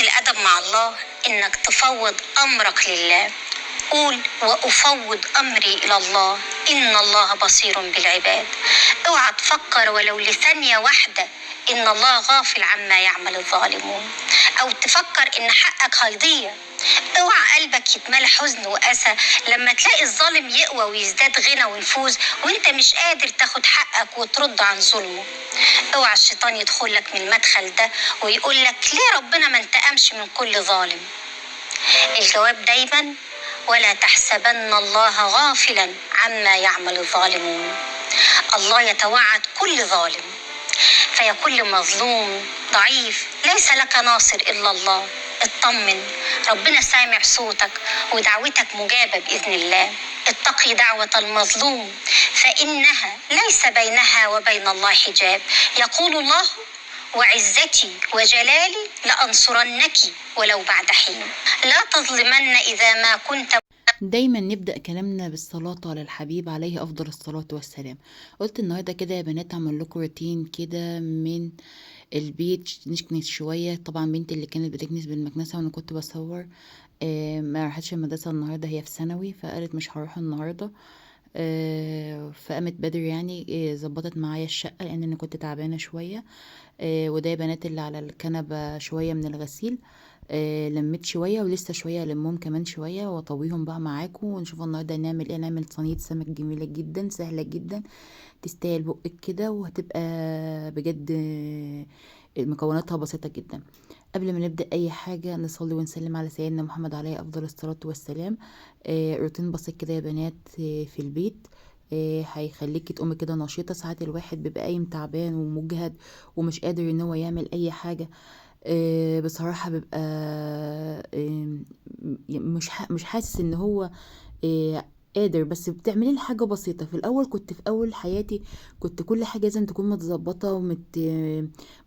حسن الأدب مع الله إنك تفوض أمرك لله. قول وأفوض أمري إلى الله إن الله بصير بالعباد. اوعى تفكر ولو لثانية واحدة إن الله غافل عما يعمل الظالمون، أو تفكر إن حقك هيضيع. اوعى قلبك يتملى حزن وأسى لما تلاقي الظالم يقوى ويزداد غنى ونفوذ وانت مش قادر تاخد حقك وترد عن ظلمه. اوعى الشيطان يدخلك من المدخل ده ويقولك ليه ربنا ما انتقمش من كل ظالم. الجواب دايما ولا تحسبن الله غافلا عما يعمل الظالمون. الله يتوعد كل ظالم، فيا كل مظلوم ضعيف ليس لك ناصر إلا الله. اطمن، ربنا سامع صوتك ودعوتك مجابة بإذن الله. اتقي دعوة المظلوم فإنها ليس بينها وبين الله حجاب. يقول الله وعزتي وجلالي لأنصرنك ولو بعد حين. لا تظلمن إذا ما كنت. دايما نبدأ كلامنا بالصلاة على الحبيب عليه أفضل الصلاة والسلام. قلت النهاردة كده يا بنات أعمل لكم روتين كده من البيت، نكنس شوية. طبعا بنتي اللي كانت بتكنس بالمكنسة وأنا كنت بصور ما راحتش المدرسة النهاردة، هي في ثانوي، فقالت مش هروح النهاردة. فقامت بدري يعني ظبطت معايا الشقة لأن أنا كنت تعبانة شوية. وده يا بنات اللي على الكنبة شوية من الغسيل. لميت شوية ولسه شوية لمهم كمان شوية واطويهم بقى معاكم ونشوف النهارده نعمل ايه. نعمل صينية سمك جميلة جدا سهلة جدا تستاهل بقك كده وهتبقى بجد مكوناتها بسيطة جدا. قبل ما نبدأ أي حاجة نصلي ونسلم على سيدنا محمد عليه أفضل الصلاة والسلام. روتين بسيط كده يا بنات في البيت هيخليكي تقومي كده نشيطة. ساعات الواحد بيبقى قايم تعبان ومجهد ومش قادر ان هو يعمل اي حاجة. بصراحة بيبقى مش حاسس ان هو قادر، بس بتعملي لي حاجة بسيطة. في الأول كنت في أول حياتي كنت كل حاجة لازم تكون متظبطة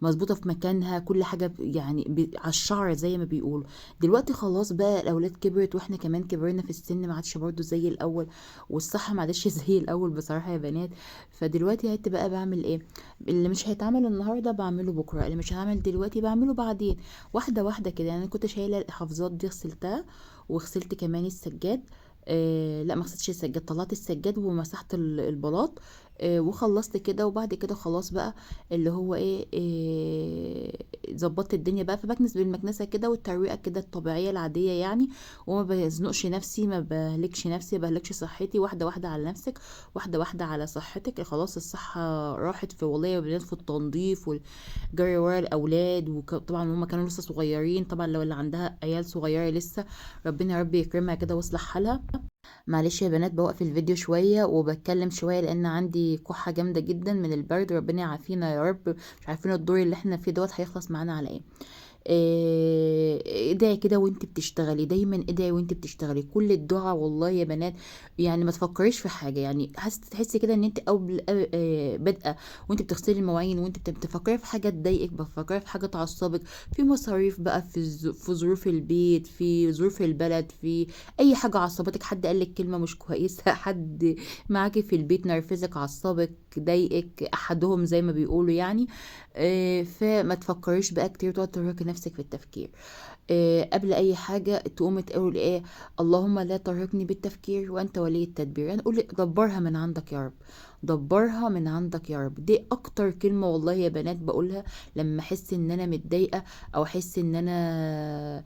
مظبوطة في مكانها، كل حاجة يعني على الشعر زي ما بيقولوا. دلوقتي خلاص بقى الأولاد كبرت واحنا كمان كبرنا في السن، ما عادش برضو زي الأول، والصحة ما عادش زي الأول بصراحة يا بنات. فدلوقتي هت بقى بعمل ايه؟ اللي مش هيتعمل النهارده بعمله بكرة، اللي مش هعمل دلوقتي بعمله بعدين، واحدة واحدة كده. يعني أنا كنت شايلة الحفاظات دي غسلتها، وغسلت كمان السجاد. لا ما غسلتش السجاد، طلعت السجاد ومسحت البلاط. وخلصت كده، وبعد كده خلاص بقى اللي هو ايه ظبطت الدنيا بقى. فبكنس بالمكنسه كده والترويقه كده الطبيعيه العاديه يعني، وما بزنقش نفسي، ما بهلكش نفسي، ما بهلكش صحتي. واحده واحده على نفسك، واحده واحده على صحتك. خلاص الصحه راحت في والله بنات في التنظيف والجري ورا الاولاد. وطبعا هم كانوا لسه صغيرين، طبعا لو اللي عندها عيال صغيره لسه ربنا يا رب يكرمها كده ويصلح حالها. معلش يا بنات بوقف الفيديو شوية وبتكلم شوية لان عندي كحة جامدة جدا من البرد، ربنا يعافينا يا رب. مش عارفين الدور اللي احنا فيه دوت هيخلص معانا على ايه. ادعي كده وانت بتشتغلي، دايما ادعي وانت بتشتغلي. كل الدعاء والله يا بنات يعني ما تفكريش في حاجه، يعني تحسي كده ان انت بادئه وانت بتغسلي المواعين وانت بتفكري في حاجه تضايقك، بتفكري في حاجه تعصبك، في مصاريف بقى، في ظروف البيت، في ظروف البلد، في اي حاجه عصبتك، حد قالك كلمه مش كويسه، حد معاكي في البيت نرفزك، عصبك، ضايقك، احدهم زي ما بيقولوا يعني. فما تفكريش بقى كتير تقعد ترهقي نفسك في التفكير. قبل اي حاجه تقومي تقول ايه؟ اللهم لا ترهقني بالتفكير وانت ولي التدبير. يعني قولي دبرها من عندك يا رب، دبرها من عندك يا رب. دي اكتر كلمه والله يا بنات بقولها لما احس ان انا متضايقه، او احس ان انا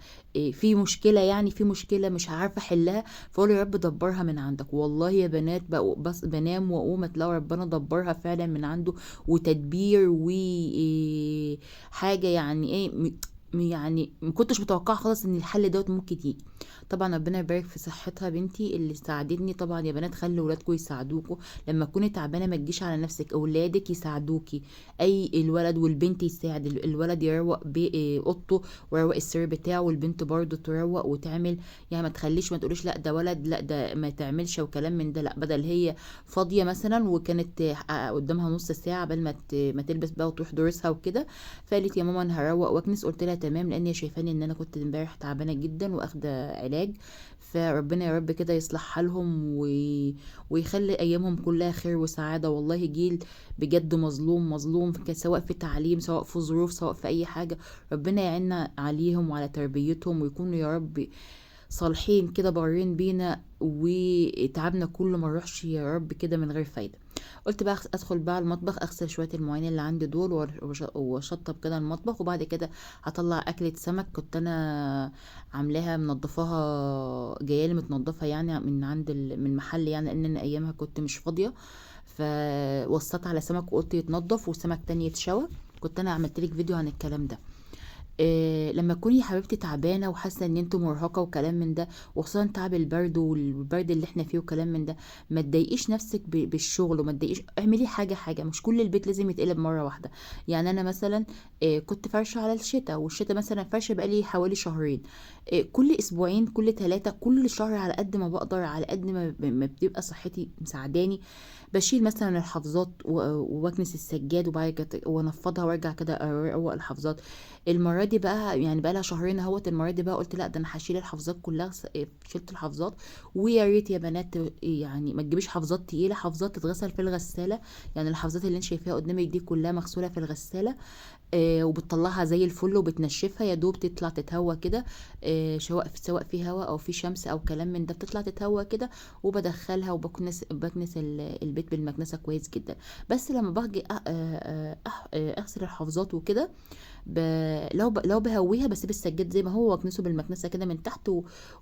في مشكله، يعني في مشكله مش عارفه احلها، فقول يا رب دبرها من عندك. والله يا بنات بس بنام واقوم تلاقي ربنا دبرها فعلا من عنده، وتدبير وحاجه يعني ايه يعني ما كنتش متوقعه خالص ان الحل دوت ممكن يجي. طبعا ربنا يبارك في صحتها بنتي اللي ساعدتني. طبعا يا بنات خلوا ولادكم يساعدوكوا لما تكوني تعبانه، ما تجيش على نفسك، اولادك يساعدوكي. اي الولد والبنت يساعد، الولد يروق اوضته ويروق السرير بتاعه، والبنت برضه تروق وتعمل. يعني ما تخليش، ما تقوليش لا ده ولد لا ده ما تعملش وكلام من ده، لا. بدل هي فاضيه مثلا وكانت قدامها نص ساعه قبل ما تلبس بقى وتروح دروسها وكده، فقالت يا ماما انا هروق واكنس، قلت لها تمام، لان هي شايفاني ان انا كنت امبارح تعبانه جدا واخده علاج. فربنا يا رب كده يصلح حالهم ويخلي ايامهم كلها خير وسعاده. والله جيل بجد مظلوم مظلوم، سواء في تعليم، سواء في ظروف، سواء في اي حاجه. ربنا يعيننا عليهم وعلى تربيتهم، ويكونوا يا رب صالحين كده بارين بينا، وتعبنا كله ما نروحش يا رب كده من غير فايدة. قلت بقى ادخل بقى المطبخ، اغسل شوية المواعين اللي عندي دول واشطب كده المطبخ. وبعد كده هطلع اكلة سمك كنت انا عاملاها منضفاها، جايالي متنضفة يعني من عند من محل، يعني لان انا ايامها كنت مش فاضية. فوصيت على سمك وقلت يتنضف وسمك تاني يتشوى. كنت انا عملت لك فيديو عن الكلام ده. لما تكوني يا حبيبتي تعبانه وحاسه ان انت مرهقه وكلام من ده، وخصوصا تعب البرد والبرد اللي احنا فيه وكلام من ده، ما تضايقيش نفسك بالشغل، وما تضايقيش، اعملي حاجه حاجه. مش كل البيت لازم يتقلب مره واحده. يعني انا مثلا كنت فرشه على الشتاء، والشتاء مثلا فرشه بقالي حوالي شهرين. كل اسبوعين، كل ثلاثه، كل شهر، على قد ما بقدر، على قد ما بتبقى صحتي مساعداني، بشيل مثلا الحفاظات واكنس السجاد، وبعد كده وانفضها وارجع كده اروق الحفاظات. المره دي بقى يعني بقى لها شهرين اهوت، المره دي بقى قلت لا، ده انا هشيل الحفاظات كلها. شلت الحفاظات. ويا ريت يا بنات يعني ما تجيبيش حفاظات تقيله، حفاظات تتغسل في الغساله. يعني الحفاظات اللي انت شايفاها قدامك دي كلها مغسوله في الغساله. وبتطلعها زي الفل وبتنشفها، يا دوب تطلع تتهوى كده. سواء في هواء او في شمس او كلام من ده، بتطلع تتهوى كده. وبدخلها بكنس البيت بالمكنسه كويس جدا. بس لما باجي اغسل الحفاظات وكده، ب... لو بهويها بسيب السجاد زي ما هو، واكنسه بالمكنسه كده من تحت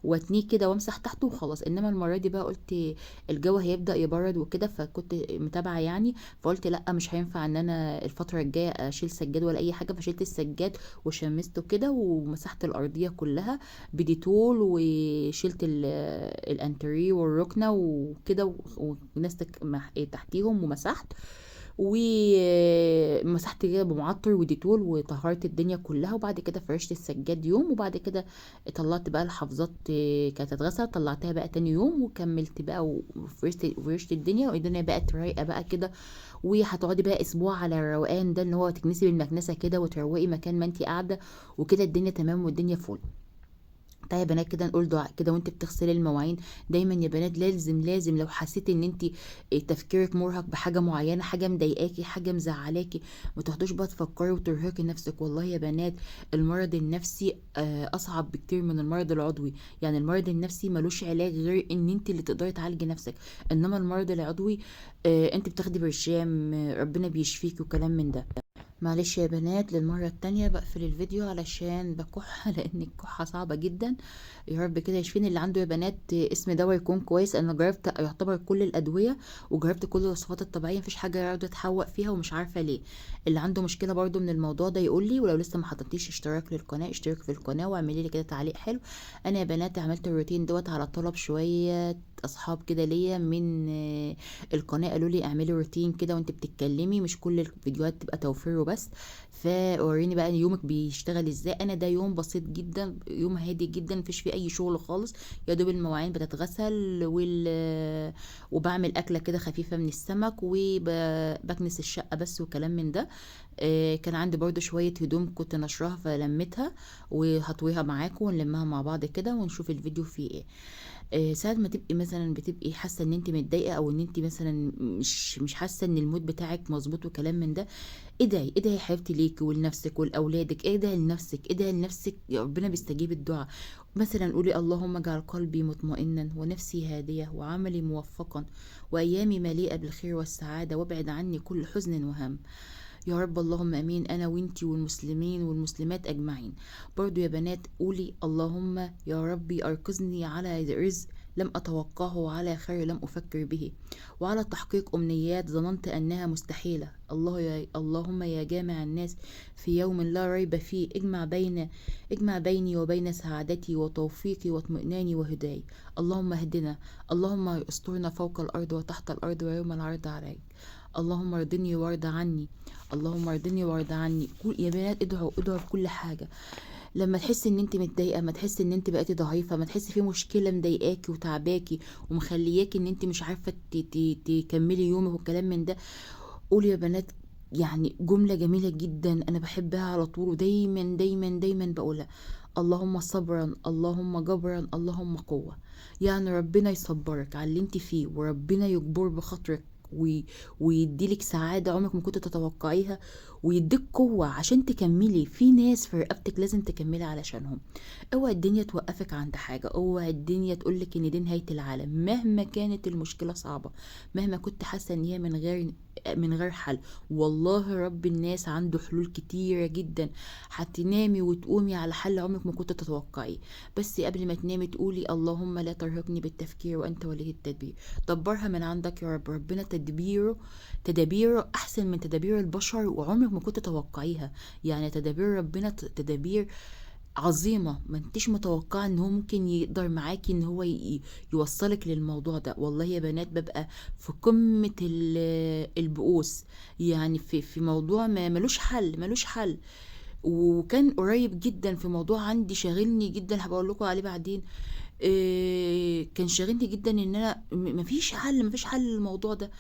واتنيه كده وامسح تحته وخلاص. انما المره دي بقى قلت الجو هيبدا يبرد وكده، فكنت متابعه يعني. فقلت لا، مش هينفع ان انا الفتره الجايه اشيل سجاد ولا اي حاجه. فشلت السجاد وشمسته كده ومسحت الارضيه كلها بديتول، وشلت الانتريه والركنه وكده، وناس تحتيهم ومسحت. ومسحت كده بمعطر وديتول وطهرت الدنيا كلها. وبعد كده فرشت السجاد يوم، وبعد كده طلعت بقى الحفاظات كانت اتغسلت، طلعتها بقى تاني يوم وكملت بقى وفرشت الدنيا، والدنيا بقت رايقه بقى كده. وهتقعدي بقى اسبوع على الروقان ده، ان هو تكنسي بالمكنسه كده وتروقي مكان ما انت قاعده وكده، الدنيا تمام والدنيا فل. طيب يا بنات كده نقول دعاء كده وانت بتغسلي المواعين. دايما يا بنات لازم لو حسيتي ان انت تفكيرك مرهق بحاجه معينه، حاجه مضايقاكي، حاجه مزعلاكي، ما تقعدوش بقى تفكري وترهقي نفسك. والله يا بنات المرض النفسي اصعب بكتير من المرض العضوي. يعني المرض النفسي ملوش علاج غير ان انت اللي تقدري تعالجي نفسك. انما المرض العضوي انت بتاخدي برشام، ربنا بيشفيك وكلام من ده. معلش يا بنات للمرة التانية بقفل الفيديو علشان بكح لان الكحة صعبة جدا. يا رب كده يشفيني. اللي عنده يا بنات اسم دواء يكون كويس. انا جربت يعتبر كل الادوية، وجربت كل الوصفات الطبيعية، مفيش حاجة راضية اتحوق فيها ومش عارفة ليه. اللي عنده مشكلة برضو من الموضوع ده يقول لي. ولو لسه ما حطيتيش اشتراك للقناة، اشترك في القناة واعملي لي كده تعليق حلو. انا يا بنات عملت الروتين دوت على طلب شوية اصحاب كده ليا من القناة. قالوا لي اعملي روتين كده وانت بتتكلمي، مش كل الفيديوهات تبقى توفير وبس. فوريني بقى يومك بيشتغل ازاي. انا ده يوم بسيط جدا، يوم هادي جدا، مفيش فيه اي شغل خالص. يا دوب المواعين بتتغسل وبعمل اكله كده خفيفه من السمك، وبكنس الشقه بس وكلام من ده. كان عندي برضو شويه هدوم كنت نشرها فلمتها، وهطويها معاكم ونلمها مع بعض كده ونشوف الفيديو فيه ايه. ساعة ما تبقي مثلا بتبقي حاسه ان انت متضايقه، او ان انت مثلا مش حاسه ان المود بتاعك مظبوط وكلام من ده، ادعي يا حبيبتي ليكي ولنفسك ولأولادك. ادعي لنفسك ربنا بيستجيب الدعاء. مثلا قولي اللهم اجعل قلبي مطمئنا ونفسي هادية وعملي موفقا وأيامي مليئة بالخير والسعادة، وابعد عني كل حزن وهم. يا رب اللهم امين، انا وانتي والمسلمين والمسلمات اجمعين. برضو يا بنات قولي اللهم يا ربي اركزني على رزق لم اتوقعه، وعلى خير لم افكر به، وعلى تحقيق امنيات ظننت انها مستحيله. اللهم يا جامع الناس في يوم لا ريب فيه، اجمع بيني وبين سعادتي وتوفيقي واطمئناني وهداي. اللهم اهدنا، اللهم استرنا فوق الارض وتحت الارض ويوم العرض عليك. اللهم ارضني وارض عني، اللهم ارضني وارض عني. يا بنات ادعوا في كل حاجه. لما تحسي ان انت متضايقه، ما تحسي ان انت بقيتي ضعيفه، ما تحسي في مشكله مضايقاكي وتعباكي ومخلياكي ان انت مش عارفه تكملي يومك والكلام من ده، قولي يا بنات يعني جملة جميلة جدا أنا بحبها على طول، ودايما دايما دايما بقولها: اللهم صبرا، اللهم جبرا، اللهم قوة. يعني ربنا يصبرك على اللي انت فيه، وربنا يجبر بخاطرك ويديلك سعادة عمرك ما كنت تتوقعيها، ويديك قوة عشان تكملي. في ناس في رقبتك لازم تكملي علشانهم. اوعى الدنيا توقفك عند حاجة، اوعى الدنيا تقولك ان دي نهاية العالم. مهما كانت المشكلة صعبة، مهما كنت حاسة ان هي من غير حل، والله رب الناس عنده حلول كتيرة جدا. هتنامي وتقومي على حل عمرك ما كنت تتوقعيه. بس قبل ما تنامي تقولي: اللهم لا ترهقني بالتفكير وانت ولي التدبير. دبرها من عندك يا رب. ربنا تدابيره احسن من تدابير البشر، وعمرك ما كنت تتوقعيها. يعني تدابير ربنا تدابير عظيمة، ما انتش متوقعة ان هو ممكن يقدر معاكي ان هو يوصلك للموضوع ده. والله يا بنات ببقى في قمة البؤوس، يعني في موضوع ما ملوش حل. وكان قريب جدا في موضوع عندي شاغلني جدا، هبقول لكم عليه بعدين. كان شاغلني جدا ان انا مفيش حل للموضوع ده.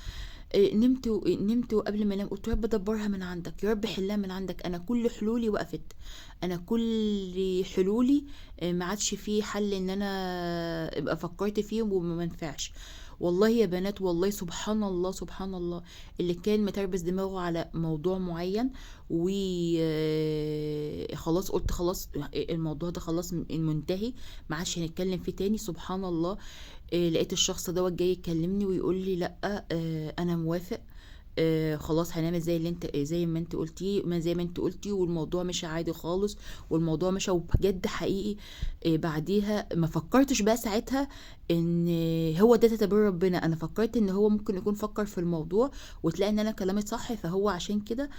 نمت وقبل ما انام قلت: يا رب دبرها من عندك، يا رب حلها من عندك. انا كل حلولي وقفت، انا كل حلولي ما عادش فيه حل ان انا ابقى فكرت فيه وما منفعش. والله يا بنات، والله سبحان الله سبحان الله، اللي كان متربس دماغه على موضوع معين وخلاص قلت خلاص الموضوع ده خلاص منتهي، ما عادش هنتكلم فيه تاني. سبحان الله، لقيت الشخص دوت جاي يكلمني ويقول لي: لا، انا موافق، خلاص هنعمل زي ما انت قلتي، ما زي ما انت قلتي، والموضوع مش عادي خالص، والموضوع مش بجد حقيقي. بعديها ما فكرتش بقى ساعتها ان هو ده تدبير ربنا. انا فكرت ان هو ممكن يكون فكر في الموضوع وتلاقي ان انا كلامي صح، فهو عشان كده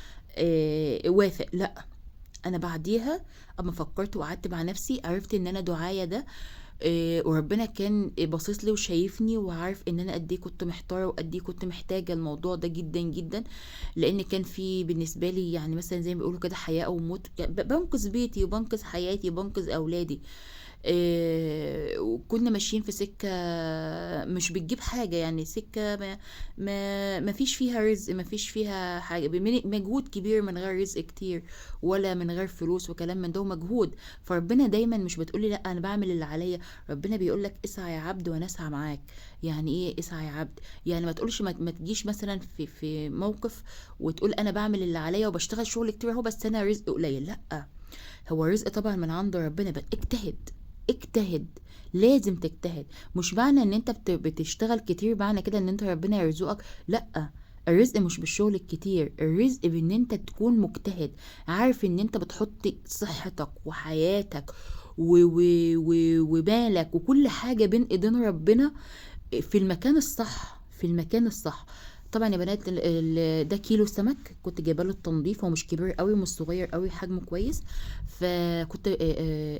وافق. لا، انا بعديها اما فكرت وقعدت مع نفسي عرفت ان انا دعاية ده، وربنا كان باصص لي وشايفني وعارف ان انا قد ايه كنت محتاره وقد ايه كنت محتاجه الموضوع ده جدا جدا. لان كان في بالنسبه لي يعني مثلا زي ما بيقولوا كده حياه او موت، يعني بنقذ بيتي وبنقذ حياتي وبنقذ اولادي. وكنا ماشيين في سكة مش بتجيب حاجة، يعني سكة ما فيش فيها رزق، ما فيش فيها حاجة، مجهود كبير من غير رزق كتير، ولا من غير فلوس وكلام من ده، مجهود. فربنا دايما مش بتقولي لا انا بعمل اللي عليا، ربنا بيقولك: اسعى يا عبد وانا اسعى معاك. يعني ايه اسعى يا عبد؟ يعني ما تقولش ما تجيش مثلا في موقف وتقول انا بعمل اللي عليا وبشتغل شغل كتير اهو بس انا رزق قليل. لا، هو الرزق طبعا من عند ربنا، بس اجتهد، لازم تجتهد. مش معنى ان انت بتشتغل كتير معنى كده ان انت ربنا يرزقك، لا. الرزق مش بالشغل الكتير، الرزق بان انت تكون مجتهد، عارف ان انت بتحط صحتك وحياتك وبالك وكل حاجة بين ايدين ربنا في المكان الصح، في المكان الصح. طبعا يا بنات ده كيلو سمك كنت جايبه له التنظيف، هو مش كبير قوي ومش صغير قوي، حجمه كويس. فكنت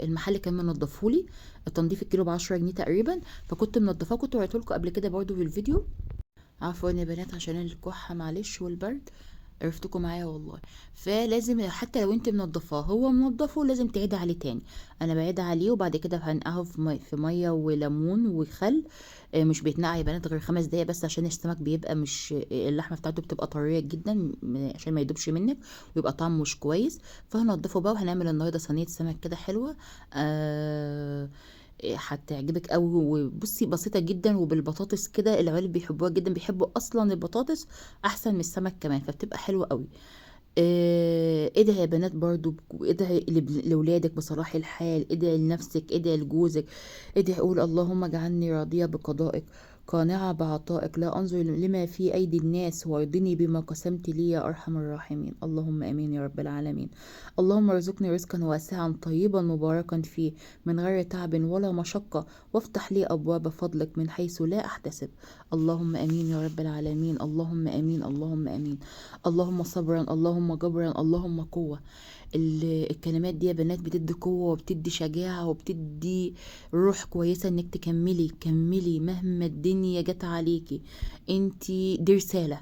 المحل كان منضفهولي، التنظيف الكيلو ب10 جنيه تقريبا، فكنت منضفاه، كنت وريته لكم قبل كده برضو في الفيديو. عفوا يا بنات عشان الكحه معلش والبرد، عرفتكم معايا والله. فلازم حتى لو انت منضفاه هو منضفه لازم تعيدي عليه تاني. انا بعيد عليه وبعد كده هنقعه في ميه وليمون وخل. مش بيتنقع يا بنات غير 5 دقايق بس، عشان السمك بيبقى مش اللحمه بتاعته بتبقى طريه جدا، عشان ما يدوبش منك ويبقى طعمه مش كويس. فهنضفه بقى وهنعمل النهارده صينيه سمك كده حلوه. هتعجبك قوي. وبصي بسيطه جدا، وبالبطاطس كده، العيال بيحبوها جدا، بيحبوا اصلا البطاطس احسن من السمك كمان، فبتبقى حلوه قوي. ادعي يا بنات برضو، ادعي لولادك بصلاح الحال، ادعي لنفسك، ادعي لجوزك، ادعي قول: اللهم اجعلني راضية بقضائك قانعة بعطائك، لا انظر لما في ايدي الناس وارضني بما قسمت لي يا ارحم الراحمين. اللهم امين يا رب العالمين. اللهم ارزقني رزقا واسعا طيبا مباركا فيه من غير تعب ولا مشقة، وافتح لي ابواب فضلك من حيث لا احتسب. اللهم امين يا رب العالمين. اللهم امين، اللهم امين. اللهم صبرا، اللهم جبرا، اللهم قوة. الكلمات دي يا بنات بتدي قوة وبتدي شجاعة وبتدي روح كويسة انك تكملي. كملي مهما الدنيا جت عليكي، انتي دي رسالة.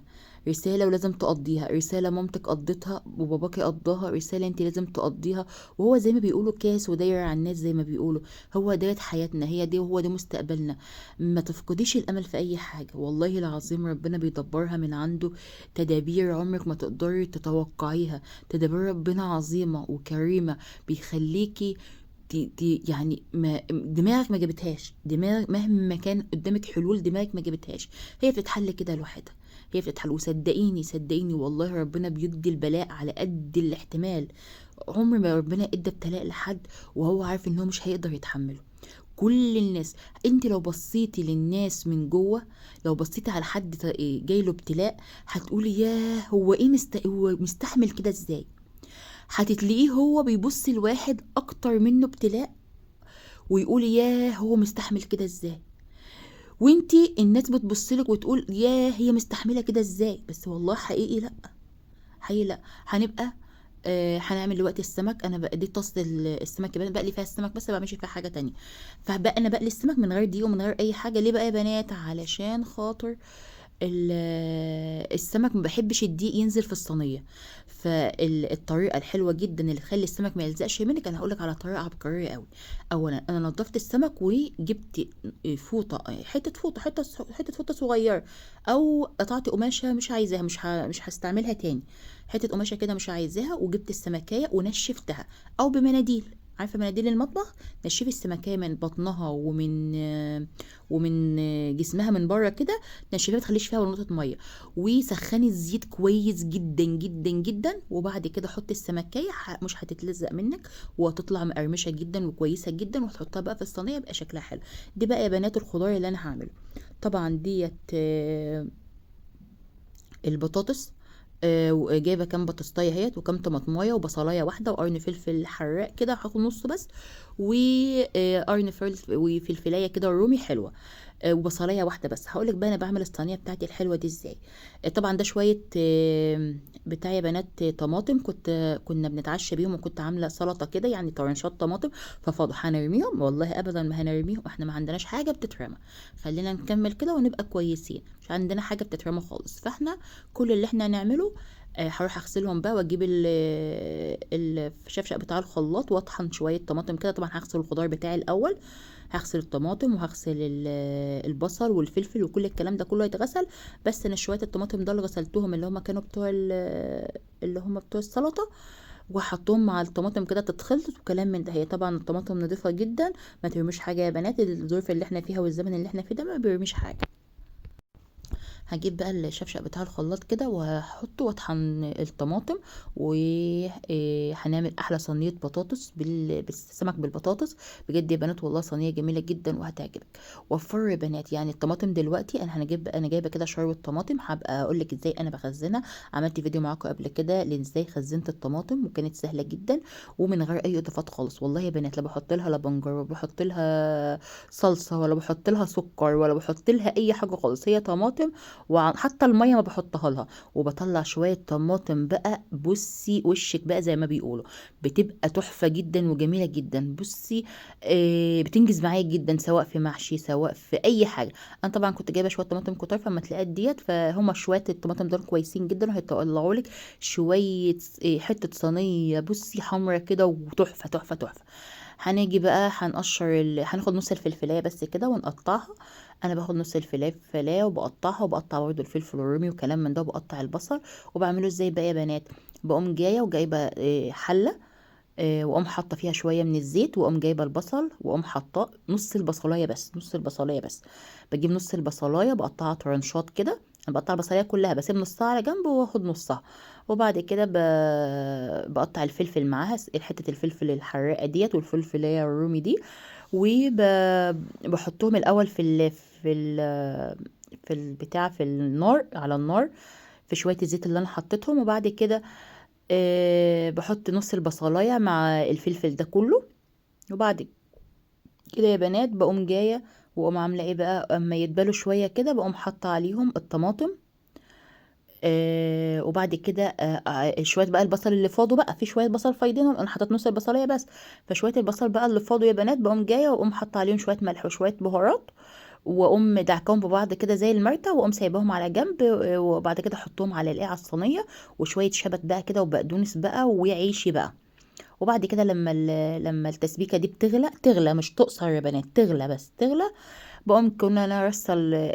رسالة ولازم تقضيها، رسالة مامتك قضتها وباباكي قضاها، رسالة انت لازم تقضيها. وهو زي ما بيقولوا كاس وداير على الناس، زي ما بيقولوا هو ديت حياتنا، هي دي وهو ده مستقبلنا. ما تفقديش الامل في اي حاجة، والله العظيم ربنا بيدبرها من عنده تدابير عمرك ما تقدري تتوقعيها. تدابير ربنا عظيمة وكريمة، بيخليكي يعني ما دماغك ما جابتهاش، دماغ مهما كان قدامك حلول دماغك ما جابتهاش، هي بتتحل كده لوحدها، هي بتتحل. وصدقيني صدقيني والله ربنا بيدي البلاء على قد الاحتمال. عمر ما ربنا ادى ابتلاء لحد وهو عارف ان هو مش هيقدر يتحمله. كل الناس، انت لو بصيتي للناس من جوه، لو بصيتي على حد جاي له ابتلاء، هتقولي ياه هو ايه هو مستحمل كده ازاي. هتتلاقيه هو بيبص لواحد اكتر منه ابتلاء ويقول ياه هو مستحمل كده ازاي، وانتي الناس بتبصلك وتقول ياه هي مستحمله كده ازاي. بس والله حقيقي لا، حقيقي لا. هنبقى هنعمل دلوقتي السمك. انا بقى دي طاسه السمك بقلي فيها السمك بس، ما بعملش فيها حاجه تانية. فبقى انا بقلي السمك من غير دقيق ومن غير اي حاجه. ليه بقى يا بنات؟ علشان خاطر السمك ما بحبش الدقيق ينزل في الصينيه. فالطريقه الحلوه جدا اللي تخلي السمك ما يلزقش منك، انا هقولك على طريقه عبقريه قوي. اولا انا نضفت السمك وجبت فوطه، حته فوطه صغيره، او قطعت قماشه مش عايزاها، مش هستعملها تاني، حته قماشه كده مش عايزاها، وجبت السمكيه ونشفتها، او بمناديل، عارفه مناديل المطبخ، نشفي السمكيه من بطنها ومن جسمها من بره كده، نشفيها ما تخليش فيها ولا نقطه ميه، وسخني الزيت كويس جدا جدا جدا. وبعد كده حطي السمكيه، مش هتتلزق منك وهتطلع مقرمشه جدا وكويسه جدا، وتحطها بقى في الصينيه يبقى شكلها حلو. دي بقى يا بنات الخضار اللي انا هعمله. طبعا ديت البطاطس، جايبه كام بطاطسايه اهيت، وكام طماطمايه وبصلايه واحده وقرن فلفل حراق كده، هاخد نص بس، وقرن وفلفلايه كده رومي حلوه، وبصلايه واحده بس. هقولك بقى انا بعمل الصينيه بتاعتي الحلوه دي ازاي. طبعا ده شويه بتاع يا بنات طماطم، كنا بنتعشى بيهم، وكنت عامله سلطه كده يعني طرنشات طماطم، ففاضوا هنرميهم؟ والله ابدا ما هنرميهم، احنا ما عندناش حاجه بتترمى. خلينا نكمل كده ونبقى كويسين، مش عندنا حاجه بتترمى خالص. فاحنا كل اللي احنا هنعمله هروح اغسلهم بقى، واجيب الشفشق بتاع الخلاط، واطحن شويه طماطم كده. طبعا هغسل الخضار بتاعي الاول، هغسل الطماطم وهغسل البصل والفلفل وكل الكلام ده كله يتغسل. بس انا شويه الطماطم ده اللي غسلتهم، اللي هم كانوا بتوع اللي هم بتوع السلطه، وحطهم مع الطماطم كده تتخلط وكلام من ده. هي طبعا الطماطم نضيفه جدا، ما ترميش حاجه يا بنات، الظروف اللي احنا فيها والزمن اللي احنا فيه ده ما بيرميش حاجه. هجيب بقى الشفشق بتاع الخلاط كده وهحطه واطحن الطماطم، وهنعمل احلى صينيه بطاطس بالسمك بالبطاطس. بجد يا بنات والله صينيه جميله جدا وهتعجبك. وفر يا بنات يعني الطماطم دلوقتي، انا جايبه كده شروه طماطم، هبقى اقول لك ازاي انا بخزنها. عملت فيديو معاكم قبل كده لازاي خزنت الطماطم، وكانت سهله جدا ومن غير اي اضافات خالص. والله يا بنات لا بحط لها لا بنجر، ولا بحط لها صلصه، ولا بحط لها سكر، ولا بحط لها اي حاجه خالص، هي طماطم. وحتى الميه ما بحطها لها. وبطلع شويه طماطم بقى، بصي وشك بقى زي ما بيقولوا، بتبقى تحفه جدا وجميله جدا. بصي بتنجز معايا جدا، سواء في محشي سواء في اي حاجه. انا طبعا كنت جايبه شويه طماطم كتار، فما تلاقيت ديت، فهم شويه الطماطم دول كويسين جدا، وهيطلعوا لك شويه حته صينيه بصي حمرا كده وتحفه تحفه تحفه. هنيجي بقى هناخد نص الفلفلايه بس كده ونقطعها. انا باخد نص الفلفلايه وبقطعها، وبقطع برضو الفلفل الرومي وكلام من ده، وبقطع البصل. وبعمله ازاي بقى يا بنات؟ بقوم جايه وجايبه حله، واقوم حاطه فيها شويه من الزيت، واقوم جايبه البصل واقوم حاطاه نص البصلايه بس، نص البصلايه بس. بجيب نص البصلايه بقطعها طرنشات كده، انا بقطع البصلايه كلها بسيب نصها على جنب واخد نصها. وبعد كده بقطع الفلفل معاها، حته الفلفل الحراقه ديت والفلفلايه الرومي دي، وبحطهم الاول في البتاع، في النار، على النار، في شويه الزيت اللي انا حطيتهم. وبعد كده بحط نص البصلايه مع الفلفل ده كله. وبعد كده يا بنات بقوم جايه واقوم عامله ايه بقى، اما يتبالوا شويه كده بقوم حاطه عليهم الطماطم. وبعد كده شويه بقى البصل اللي فاضوا بقى، في شويه بصل فايضينهم، انا حطيت نص البصلايه بس، فشويه البصل بقى اللي فاضوا يا بنات بقوم جايه واقوم حاطه عليهم شويه ملح وشويه بهارات، واقوم دعكهم ببعض كده زي المرتة، واقوم سايباهم على جنب، وبعد كده احطهم على على الصينيه، وشويه شبت بقى كده وبقدونس بقى وعيشي بقى. وبعد كده لما التسبيكه دي تغلى مش تقصر يا بنات، تغلى بس تغلى، بقوم كنا انا رصه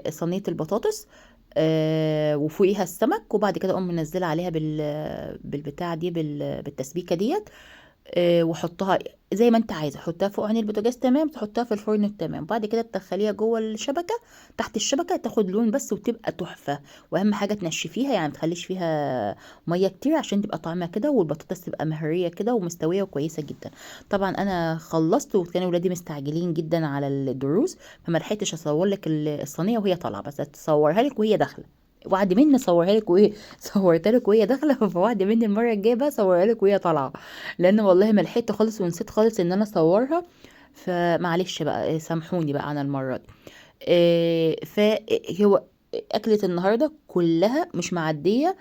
صينيه البطاطس، وفوقيها السمك، وبعد كده اقوم منزله عليها بالبتاع دي بالتسبيكه ديت، وحطها زي ما انت عايزه، حطها فوق عين البوتاجاز تمام، تحطها في الفرن تمام، بعد كده تدخليها جوه الشبكه، تحت الشبكه تاخد لون بس وتبقى تحفه. واهم حاجه تنشفيها، يعني ما تخليش فيها ميه كتير عشان تبقى طعمها كده، والبطاطس تبقى مهريه كده ومستويه وكويسه جدا. طبعا انا خلصت وكانوا ولادي مستعجلين جدا على الدروس، فما لحقتش اصور لك الصينيه وهي طالعه، بس اتصورها لك وهي داخله. وعد مني اصورها لك وايه صورتها لك وهي داخله فوعد مني المره الجايه بقى اصورها لك وهي طالعه، لان والله ما لحقت خالص ونسيت خالص ان انا اصورها، فمعلش بقى سامحوني بقى عن المره دي. فهو اكلة النهارده كلها مش معديه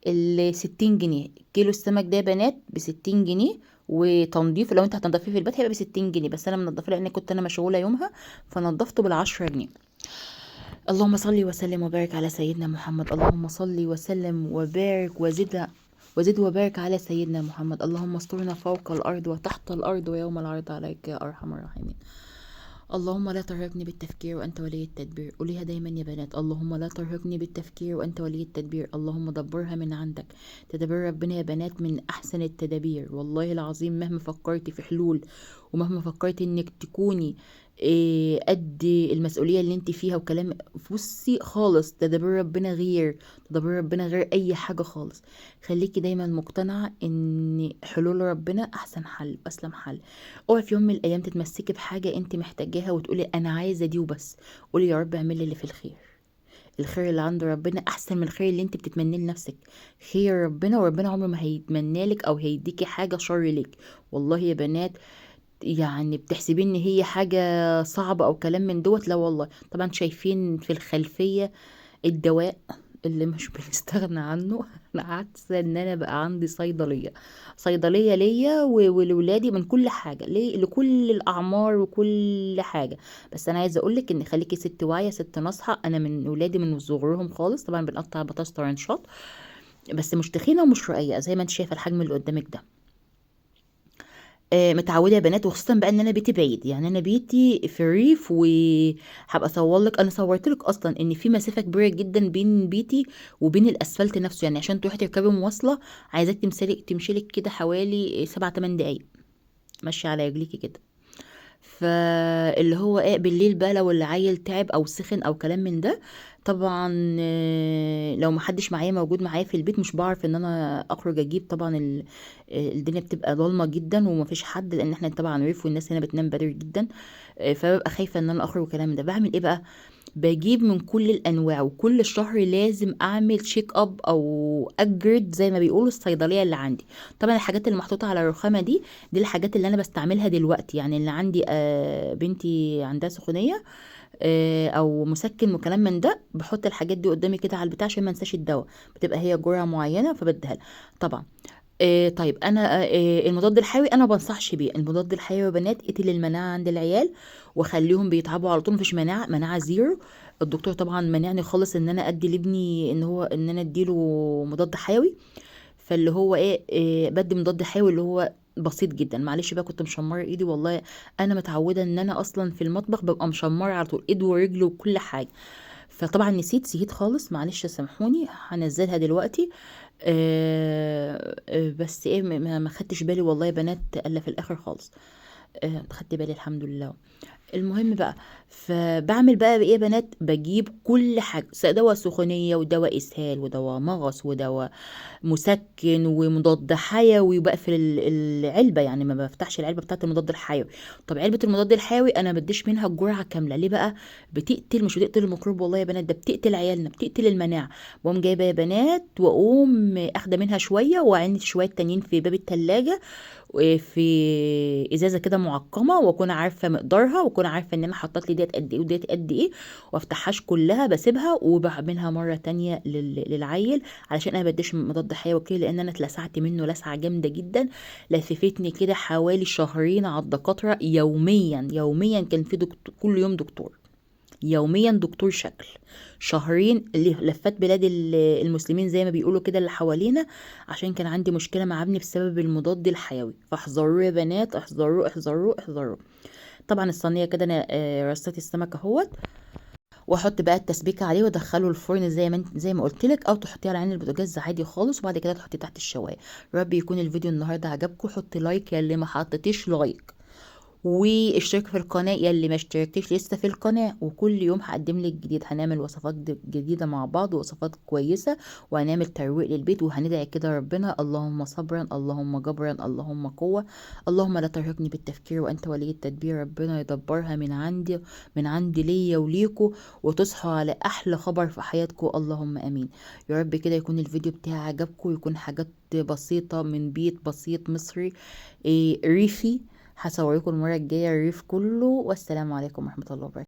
ال60 جنيه. كيلو السمك ده يا بنات ب60 جنيه، وتنظيف لو انت هتنضفيه في البيت هيبقى ب60 جنيه، بس انا منضفه لان كنت انا مشغوله يومها، فنضفته ب10 جنيه. اللهم صل وسلم وبارك على سيدنا محمد، اللهم صل وسلم وبارك وزد وبارك على سيدنا محمد. اللهم استرنا فوق الأرض وتحت الأرض ويوم العرض عليك يا أرحم الراحمين. اللهم لا ترهقني بالتفكير وأنت ولي التدبير. قوليها دايما يا بنات، اللهم لا ترهقني بالتفكير وأنت ولي التدبير، اللهم دبرها من عندك. تدبير ربنا يا بنات من أحسن التدابير، والله العظيم مهما فكرتي في حلول، ومهما فكرتي انك تكوني قد المسؤولية اللي انت فيها وكلام، بصي خالص تدبير ربنا غير، تدبير ربنا غير اي حاجة خالص. خليكي دايما مقتنعة ان حلول ربنا احسن حل واسلم حل. اوعي في يوم من الايام تتمسكي بحاجة انت محتاجاها وتقولي انا عايزة دي وبس، قولي يا رب اعملي اللي في الخير. الخير اللي عند ربنا احسن من الخير اللي انت بتتمنيه لنفسك. خير ربنا، وربنا عمره ما هيتمنى لك او هيديكي حاجة شر لك. والله يا بنات، يعني بتحسبين ان هي حاجة صعبة او كلام من دوت، لا والله. طبعا شايفين في الخلفية الدواء اللي مش بنستغنى عنه انا حاسه ان انا بقى عندي صيدليه ليا ولولادي من كل حاجه، لكل الاعمار وكل حاجه. بس انا عايزه اقولك ان خليكي ست واعيه ست ناصحه. انا من ولادي من صغرهم خالص طبعا بنقطع بطاطس طرنشات، بس مش تخينه ومش رقيقه زي ما انت شايفه الحجم اللي قدامك ده. متعوده يا بنات، وخصوصا بقى ان انا بيتي بعيد، يعني انا بيتي في الريف، وهبقى اصور لك، انا صورت لك اصلا ان في مسافه كبيره جدا بين بيتي وبين الاسفلت نفسه، يعني عشان تروحي تركبي مواصله عايزاك تمشي لك كده حوالي 7 8 دقايق ماشيه على رجليكي كده. فاللي هو ايه بالليل بقى لو العيل تعب او سخن او كلام من ده، طبعا لو محدش معايا موجود معايا في البيت مش بعرف ان انا اخرج اجيب، طبعا الدنيا بتبقى ضلمه جدا ومفيش حد، لان احنا طبعا ريف والناس هنا بتنام بدري جدا، فببقى خايفه ان انا اخرج والكلام ده. بعمل ايه بقى؟ بجيب من كل الانواع، وكل شهر لازم اعمل تشيك اب او اجرد زي ما بيقولوا الصيدليه اللي عندي. طبعا الحاجات اللي محطوطه على الرخامه دي الحاجات اللي انا بستعملها دلوقتي، يعني اللي عندي بنتي عندها سخونيه او مسكن وكلام من ده، بحط الحاجات دي قدامي كده على البتاع عشان ما انساش الدواء، بتبقى هي جرعه معينه فبديها لها. طبعا طيب انا المضاد الحيوي انا ما بنصحش بيه. المضاد الحيوي يا بنات قتل المناعه عند العيال وخليهم بيتعبوا على طول، مفيش مناعه زيرو. الدكتور طبعا منعني خالص ان انا ادي لابني ان انا اديله مضاد حيوي. فاللي هو بدي مضاد حيوي اللي هو بسيط جدا. معلش بقى كنت مشمره ايدي والله، انا متعوده ان انا اصلا في المطبخ ببقى مشمره على طول ايد ورجل وكل حاجه، فطبعا نسيت خالص، معلش سامحوني. هنزلها دلوقتي. بس ما خدتش بالي والله يا بنات الا في الاخر خالص. خدت بالي الحمد لله. المهم بقى، فبعمل بقى ايه يا بنات؟ بجيب كل حاجه، دواء سخونيه ودواء اسهال ودواء مغص ودواء مسكن ومضاد حيوي، وبقفل العلبه، يعني ما بفتحش العلبه بتاعه المضاد الحيوي. طب علبه المضاد الحيوي انا ما بديش منها الجرعه كامله، ليه بقى؟ مش بتقتل الميكروب والله يا بنات، ده بتقتل عيالنا، بتقتل المناعه. بقوم جايبه يا بنات واقوم اخده منها شويه وعيني شويه تانيين في باب التلاجة في ازازه كده معقمه، واكون عارفه مقدارها، واكون عارفه ان انا حطيت لي ديت قد ايه وديت قد ايه، وافتحهاش كلها بسيبها وبعملها مره تانية للعيل، علشان انا بديش مضاد حيوي كده، لان انا اتلسعت منه لسعه جامده جدا، لففتني كده حوالي شهرين على الدكاتره، يوميا كان في دكتور كل يوم دكتور، يوميا دكتور شكل، شهرين اللي لفت بلاد المسلمين زي ما بيقولوا كده اللي حوالينا، عشان كان عندي مشكلة مع ابني بسبب المضاد الحيوي. فاحذروا يا بنات، احذروا احذروا احذروا. طبعا الصينية كده انا رصيت السمك اهوت، واحط بقى التسبيكه عليه وادخله الفرن زي ما قلت لك، او تحطيه على عين البوتاجاز عادي خالص، وبعد كده تحطيه تحت الشوايه. ربي يكون الفيديو النهارده عجبكم. حط لايك يا اللي ما حطيتيش لايك، واشترك في القناه يا اللي ما اشتركتيش لسه في القناه. وكل يوم هقدم لك جديد، هنعمل وصفات جديده مع بعض، وصفات كويسه، وهنعمل ترويق للبيت، وهندعي كده ربنا: اللهم صبرا، اللهم جبرا، اللهم قوه، اللهم لا ترهقني بالتفكير وانت ولي التدبير. ربنا يدبرها من عندي ليا وليكوا، وتصحوا على احلى خبر في حياتكم. اللهم امين. يا رب كده يكون الفيديو بتاعي عجبكم، يكون حاجات بسيطه من بيت بسيط مصري ريفي. هصوركم المرة الجاية الريف كله. والسلام عليكم ورحمة الله وبركاته.